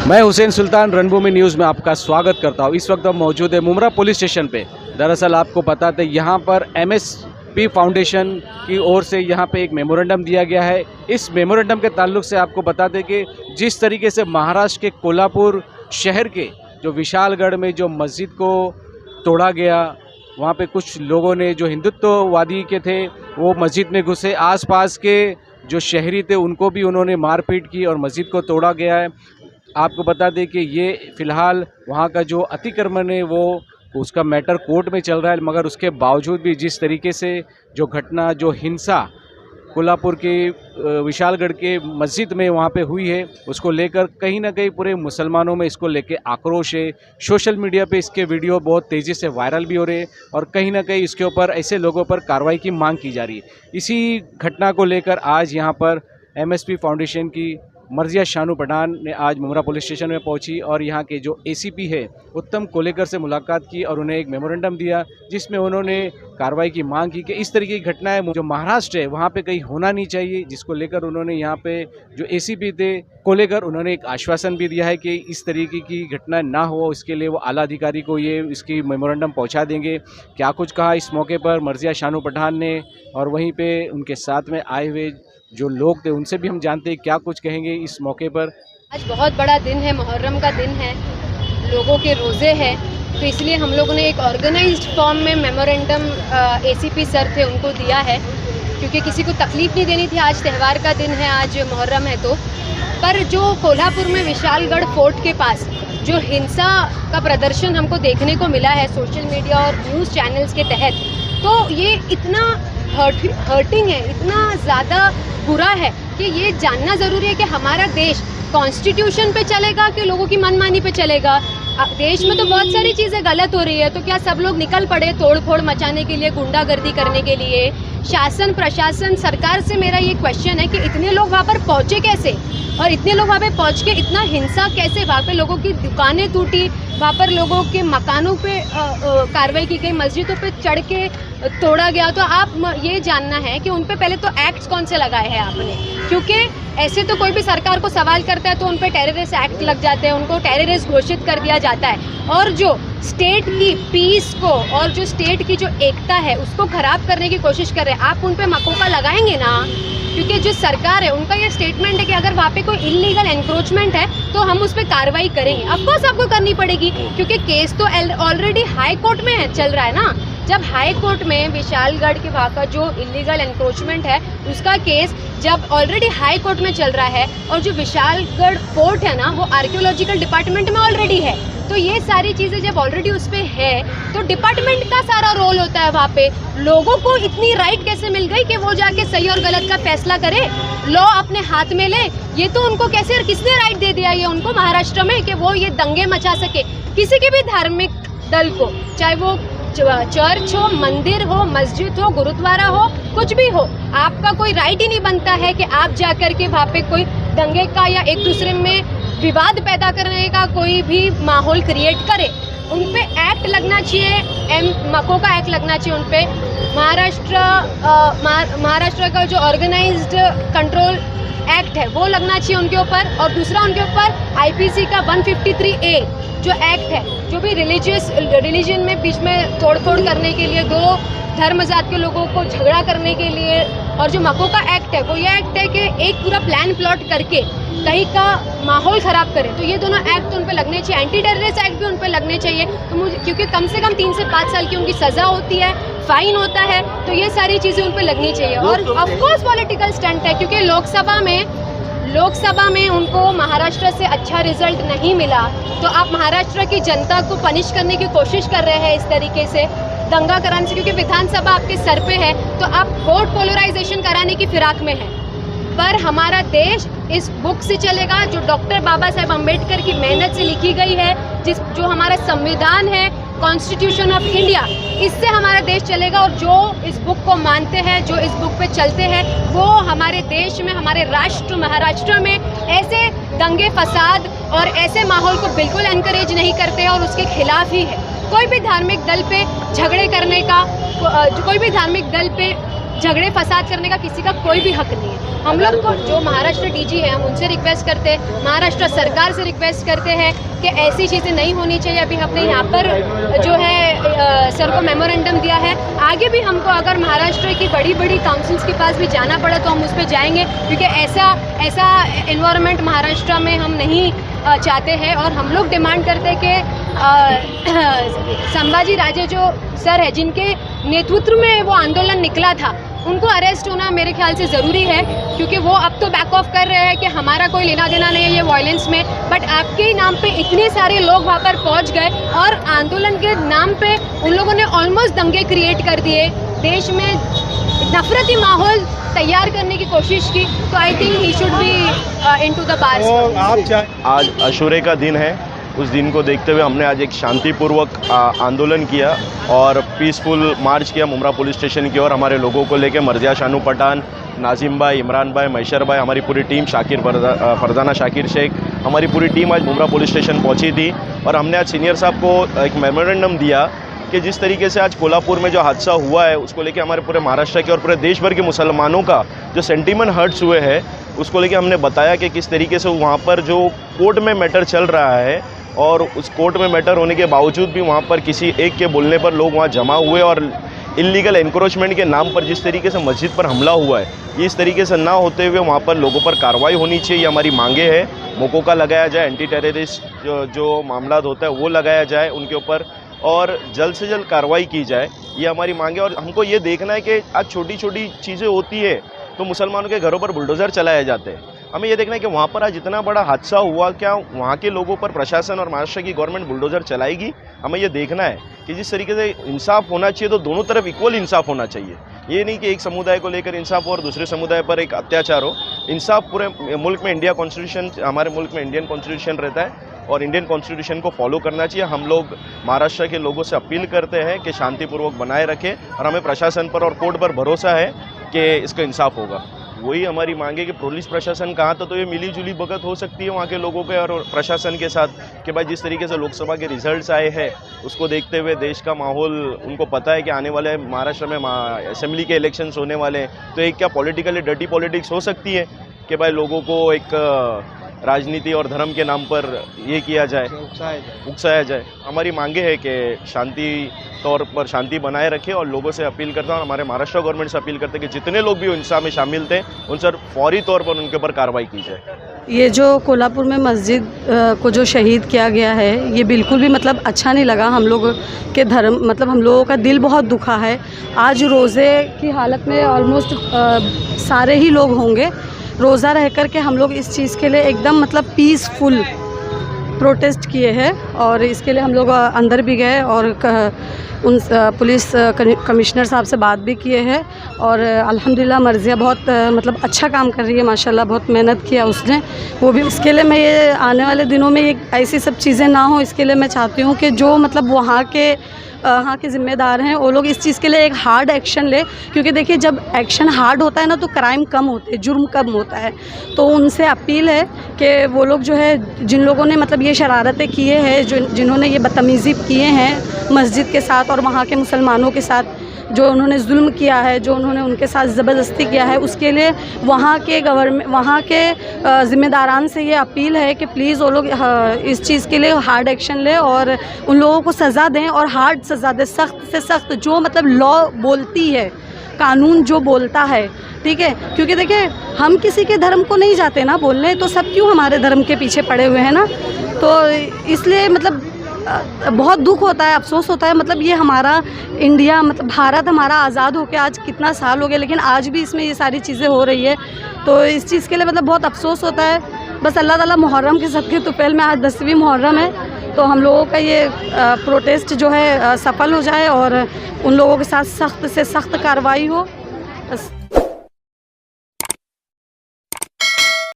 मैं हुसैन सुल्तान रणभूमि न्यूज़ में आपका स्वागत करता हूँ। इस वक्त हम मौजूद है मुमरा पुलिस स्टेशन पे। दरअसल आपको बताते यहाँ पर MSP फाउंडेशन की ओर से यहाँ पे एक मेमोरेंडम दिया गया है। इस मेमोरेंडम के ताल्लुक से आपको बताते कि जिस तरीके से महाराष्ट्र के कोल्हापुर शहर के जो विशालगढ़ में जो मस्जिद को तोड़ा गया, वहाँ पे कुछ लोगों ने जो हिंदुत्ववादी के थे वो मस्जिद में घुसे, आसपास के जो शहरी थे उनको भी उन्होंने मारपीट की और मस्जिद को तोड़ा गया है। आपको बता दें कि ये फ़िलहाल वहाँ का जो अतिक्रमण है वो उसका मैटर कोर्ट में चल रहा है, मगर उसके बावजूद भी जिस तरीके से जो घटना, जो हिंसा कोल्हापुर के विशालगढ़ के मस्जिद में वहाँ पे हुई है, उसको लेकर कहीं ना कहीं पूरे मुसलमानों में इसको लेके आक्रोश है। सोशल मीडिया पे इसके वीडियो बहुत तेज़ी से वायरल भी हो रहे हैं और कहीं ना कहीं इसके ऊपर ऐसे लोगों पर कार्रवाई की मांग की जा रही है। इसी घटना को लेकर आज यहाँ पर MSP फाउंडेशन की मर्जिया शानू पठान ने आज मुमरा पुलिस स्टेशन में पहुंची और यहाँ के जो ACP है उत्तम कोलेकर से मुलाकात की और उन्हें एक मेमोरेंडम दिया, जिसमें उन्होंने कार्रवाई की मांग की कि इस तरीके की घटनाएं जो महाराष्ट्र है वहाँ पे कहीं होना नहीं चाहिए, जिसको लेकर उन्होंने यहाँ पे जो ACP थे कोलेकर, उन्होंने एक आश्वासन भी दिया है कि इस तरीके की घटना ना हो, इसके लिए वो आला अधिकारी को ये इसकी मेमोरेंडम पहुँचा देंगे। क्या कुछ कहा इस मौके पर मर्जिया शानू पठान ने, और वहीं पर उनके साथ में आए हुए जो लोग थे उनसे भी हम जानते हैं क्या कुछ कहेंगे इस मौके पर। आज बहुत बड़ा दिन है, मुहर्रम का दिन है, लोगों के रोज़े हैं, तो इसलिए हम लोगों ने एक ऑर्गेनाइज्ड फॉर्म में मेमोरेंडम ACP सर थे उनको दिया है, क्योंकि किसी को तकलीफ़ नहीं देनी थी। आज त्यौहार का दिन है, आज मुहर्रम है, तो पर जो कोल्हापुर में विशालगढ़ फोर्ट के पास जो हिंसा का प्रदर्शन हमको देखने को मिला है सोशल मीडिया और न्यूज़ चैनल्स के तहत, तो ये इतना हर्टिंग है, इतना ज़्यादा बुरा है कि ये जानना ज़रूरी है कि हमारा देश कॉन्स्टिट्यूशन पे चलेगा कि लोगों की मनमानी पे चलेगा। देश में तो बहुत सारी चीज़ें गलत हो रही है, तो क्या सब लोग निकल पड़े तोड़ फोड़ मचाने के लिए, गुंडागर्दी करने के लिए? शासन प्रशासन सरकार से मेरा ये क्वेश्चन है कि इतने लोग वहाँ पर पहुँचे कैसे, और इतने लोग वहाँ पे पहुँच के इतना हिंसा कैसे? वहाँ पे लोगों की दुकानें टूटी, वहाँ पर लोगों के मकानों पे कार्रवाई की गई, मस्जिदों पे चढ़ के तोड़ा गया। तो आप ये जानना है कि उन पे पहले तो एक्ट्स कौन से लगाए हैं आपने, क्योंकि ऐसे तो कोई भी सरकार को सवाल करता है तो उन पे टेररिस्ट एक्ट लग जाते हैं, उनको टेररिस्ट घोषित कर दिया जाता है, और जो स्टेट की पीस को और जो स्टेट की जो एकता है उसको ख़राब करने की कोशिश कर रहे हैं। आप उन पे मकोका लगाएंगे ना, क्योंकि जो सरकार है उनका ये स्टेटमेंट है कि अगर वहाँ पे कोई इलीगल एनक्रोचमेंट है तो हम उस पर कार्रवाई करेंगे। ऑफकोर्स आपको करनी पड़ेगी, क्योंकि केस तो ऑलरेडी हाई कोर्ट में चल रहा है ना। जब हाई कोर्ट में विशालगढ़ के वहाँ का जो इलीगल एनक्रोचमेंट है उसका केस जब ऑलरेडी हाई कोर्ट में चल रहा है, और जो विशालगढ़ फोर्ट है ना वो आर्कियोलॉजिकल डिपार्टमेंट में ऑलरेडी है, तो ये सारी चीज़ें जब ऑलरेडी उस पर है तो डिपार्टमेंट का सारा रोल होता है वहाँ पे। लोगों को इतनी राइट कैसे मिल गई कि वो जाके सही और गलत का फैसला करे, लॉ अपने हाथ में ले? ये तो उनको कैसे, किसने राइट दे दिया ये उनको महाराष्ट्र में कि वो ये दंगे मचा सके? किसी के भी धार्मिक दल को, चाहे वो चर्च हो, मंदिर हो, मस्जिद हो, गुरुद्वारा हो, कुछ भी हो, आपका कोई राइट ही नहीं बनता है कि आप जाकर के वहाँ पे कोई दंगे का या एक दूसरे में विवाद पैदा करने का कोई भी माहौल क्रिएट करे। उन पे एक्ट लगना चाहिए, मको का एक्ट लगना चाहिए उन पे। महाराष्ट्र का जो ऑर्गेनाइज्ड कंट्रोल एक्ट है वो लगना चाहिए उनके ऊपर, और दूसरा उनके ऊपर IPC का 153A जो एक्ट है, जो भी रिलीजन में बीच में तोड़फोड़ करने के लिए, दो धर्म जात के लोगों को झगड़ा करने के लिए, और जो मको का एक्ट है वो ये एक्ट है कि एक पूरा प्लान प्लॉट करके कहीं का माहौल ख़राब करें, तो ये दोनों एक्ट उन पे लगने चाहिए। एंटी टेररिस्ट एक्ट भी उन पे लगने चाहिए, तो मुझे, क्योंकि कम से कम 3 से 5 साल की उनकी सज़ा होती है, फाइन होता है, तो ये सारी चीज़ें उन पे लगनी चाहिए। और ऑफकोर्स पॉलिटिकल स्टंट है, क्योंकि लोकसभा में उनको महाराष्ट्र से अच्छा रिजल्ट नहीं मिला, तो आप महाराष्ट्र की जनता को पनिश करने की कोशिश कर रहे हैं इस तरीके से, दंगा कराने से, क्योंकि विधानसभा आपके सर पे है, तो आप वोट पोलराइजेशन कराने की फिराक में हैं। पर हमारा देश इस बुक से चलेगा जो डॉक्टर बाबा साहेब अम्बेडकर की मेहनत से लिखी गई है, जो हमारा संविधान है, कॉन्स्टिट्यूशन ऑफ इंडिया, इससे हमारा देश चलेगा। और जो इस बुक को मानते हैं, जो इस बुक पे चलते हैं, वो हमारे देश में, हमारे राष्ट्र महाराष्ट्र में ऐसे दंगे फसाद और ऐसे माहौल को बिल्कुल एनकरेज नहीं करते हैं, और उसके खिलाफ ही है। कोई भी धार्मिक दल पे झगड़े करने का, कोई भी धार्मिक दल पे झगड़े फसाद करने का किसी का कोई भी हक नहीं है। हम लोग को जो महाराष्ट्र डीजी है, हम उनसे रिक्वेस्ट करते हैं, महाराष्ट्र सरकार से रिक्वेस्ट करते हैं कि ऐसी चीज़ें नहीं होनी चाहिए। अभी हमने यहाँ पर जो है सर को मेमोरेंडम दिया है। आगे भी हमको अगर महाराष्ट्र की बड़ी बड़ी काउंसिल्स के पास भी जाना पड़ा तो हम उस पर जाएंगे, क्योंकि ऐसा एनवायरनमेंट महाराष्ट्र में हम नहीं चाहते हैं। और हम लोग डिमांड करते हैं कि संभाजी राजे जो सर है, जिनके नेतृत्व में वो आंदोलन निकला था, उनको अरेस्ट होना मेरे ख्याल से ज़रूरी है, क्योंकि वो अब तो बैक ऑफ कर रहे हैं कि हमारा कोई लेना देना नहीं है ये वायलेंस में। बट आपके नाम पे इतने सारे लोग वहाँ पर पहुँच गए और आंदोलन के नाम पे उन लोगों ने ऑलमोस्ट दंगे क्रिएट कर दिए, देश में नफरती माहौल तैयार करने की कोशिश की। तो I think he should be into the bars. आज अशूरे का दिन है, उस दिन को देखते हुए हमने आज एक शांतिपूर्वक आंदोलन किया और पीसफुल मार्च किया मुमरा पुलिस स्टेशन की ओर। हमारे लोगों को लेकर मर्जिया शानू पठान, नाजिम भाई, इमरान भाई, मैशर भाई, हमारी पूरी टीम, शाकिर फरजाना शाकिर शेख, हमारी पूरी टीम आज मुमरा पुलिस स्टेशन पहुंची थी। और हमने आज सीनियर साहब को एक मेमोरेंडम दिया कि जिस तरीके से आज कोल्हापुर में जो हादसा हुआ है उसको लेके हमारे पूरे महाराष्ट्र के और पूरे देश भर के मुसलमानों का जो सेंटीमेंट हर्ट्स हुए हैं, उसको लेके हमने बताया कि किस तरीके से वहाँ पर जो कोर्ट में मैटर चल रहा है और उस कोर्ट में मैटर होने के बावजूद भी वहाँ पर किसी एक के बोलने पर लोग वहाँ जमा हुए और इलीगल एनक्रोचमेंट के नाम पर जिस तरीके से मस्जिद पर हमला हुआ है, ये इस तरीके से ना होते हुए वहाँ पर लोगों पर कार्रवाई होनी चाहिए। ये हमारी मांगे है। मोकोका लगाया जाए, एंटी टेररिस्ट जो मामला होता है वो लगाया जाए उनके ऊपर और जल्द से जल्द कार्रवाई की जाए, ये हमारी मांग है। और हमको ये देखना है कि आज छोटी छोटी चीज़ें होती है तो मुसलमानों के घरों पर बुलडोज़र चलाए जाते हैं। हमें ये देखना है कि वहाँ पर आज इतना बड़ा हादसा हुआ, क्या वहाँ के लोगों पर प्रशासन और महाराष्ट्र की गवर्नमेंट बुलडोज़र चलाएगी? हमें ये देखना है कि जिस तरीके से इंसाफ होना चाहिए तो दोनों तरफ इक्वल इंसाफ होना चाहिए। ये नहीं कि एक समुदाय को लेकर इंसाफ और दूसरे समुदाय पर एक अत्याचार हो। इंसाफ पूरे मुल्क में, इंडिया कॉन्स्टिट्यूशन, हमारे मुल्क में इंडियन कॉन्स्टिट्यूशन रहता है और इंडियन कॉन्स्टिट्यूशन को फॉलो करना चाहिए। हम लोग महाराष्ट्र के लोगों से अपील करते हैं कि शांतिपूर्वक बनाए रखें और हमें प्रशासन पर और कोर्ट पर भरोसा है कि इसका इंसाफ होगा। वही हमारी मांग है कि पुलिस प्रशासन कहाँ तो ये मिली जुली भगत हो सकती है वहाँ के लोगों के और प्रशासन के साथ कि भाई जिस तरीके से लोकसभा के रिजल्ट्स आए हैं उसको देखते हुए देश का माहौल उनको पता है कि आने वाले महाराष्ट्र में असेंबली के इलेक्शंस होने वाले हैं, तो एक क्या पॉलिटिकली डर्टी पॉलिटिक्स हो सकती है कि भाई लोगों को एक राजनीति और धर्म के नाम पर ये किया जाए, उकसाया जाए। हमारी मांगे है कि शांति तौर पर शांति बनाए रखें और लोगों से अपील करता हूँ, हमारे महाराष्ट्र गवर्नमेंट से अपील करते हैं कि जितने लोग भी हिंसा में शामिल थे उन पर फौरी तौर पर उनके ऊपर कार्रवाई की जाए। ये जो कोल्हापुर में मस्जिद को जो शहीद किया गया है, ये बिल्कुल भी मतलब अच्छा नहीं लगा। हम लोग के धर्म मतलब हम लोगों का दिल बहुत दुखा है। आज रोज़े की हालत में ऑलमोस्ट सारे ही लोग होंगे। रोज़ा रह कर के हम लोग इस चीज़ के लिए एकदम मतलब पीसफुल प्रोटेस्ट किए हैं और इसके लिए हम लोग अंदर भी गए और उन पुलिस कमिश्नर साहब से बात भी किए हैं और अल्हम्दुलिल्लाह मर्जिया बहुत मतलब अच्छा काम कर रही है, माशाल्लाह बहुत मेहनत किया उसने। वो भी इसके लिए मैं ये आने वाले दिनों में ये ऐसी सब चीज़ें ना हो, इसके लिए मैं चाहती हूँ कि जो मतलब वहाँ के ज़िम्मेदार हैं वो लोग इस चीज़ के लिए एक हार्ड एक्शन ले, क्योंकि देखिए जब एक्शन हार्ड होता है ना तो क्राइम कम होते हैं, जुर्म कम होता है। तो उनसे अपील है कि वो लोग जो है जिन लोगों ने मतलब ये शरारतें किए हैं, जिन्होंने ये बदतमीज़ी किए हैं मस्जिद के साथ और वहाँ के मुसलमानों के साथ, जो उन्होंने जुल्म किया है, जो उन्होंने उनके साथ ज़बरदस्ती किया है, उसके लिए वहाँ के गवर्नमेंट, वहाँ के ज़िम्मेदारान से ये अपील है कि प्लीज़ वो लोग इस चीज़ के लिए हार्ड एक्शन ले और उन लोगों को सज़ा दें और हार्ड सज़ा दें, सख्त से सख्त, जो मतलब लॉ बोलती है, कानून जो बोलता है, ठीक है। क्योंकि देखिए हम किसी के धर्म को नहीं जाते ना बोलने, तो सब क्यों हमारे धर्म के पीछे पड़े हुए हैं ना। तो इसलिए मतलब बहुत दुख होता है, अफसोस होता है। मतलब ये हमारा इंडिया मतलब भारत हमारा आज़ाद होकर आज कितना साल हो गया, लेकिन आज भी इसमें ये सारी चीज़ें हो रही है। तो इस चीज़ के लिए मतलब बहुत अफसोस होता है। बस अल्लाह ताला मुहर्रम के सदक़े तुफ़ैल में आज 10वीं मुहर्रम है, तो हम लोगों का ये प्रोटेस्ट जो है सफल हो जाए और उन लोगों के साथ सख्त से सख्त कार्रवाई हो। बस।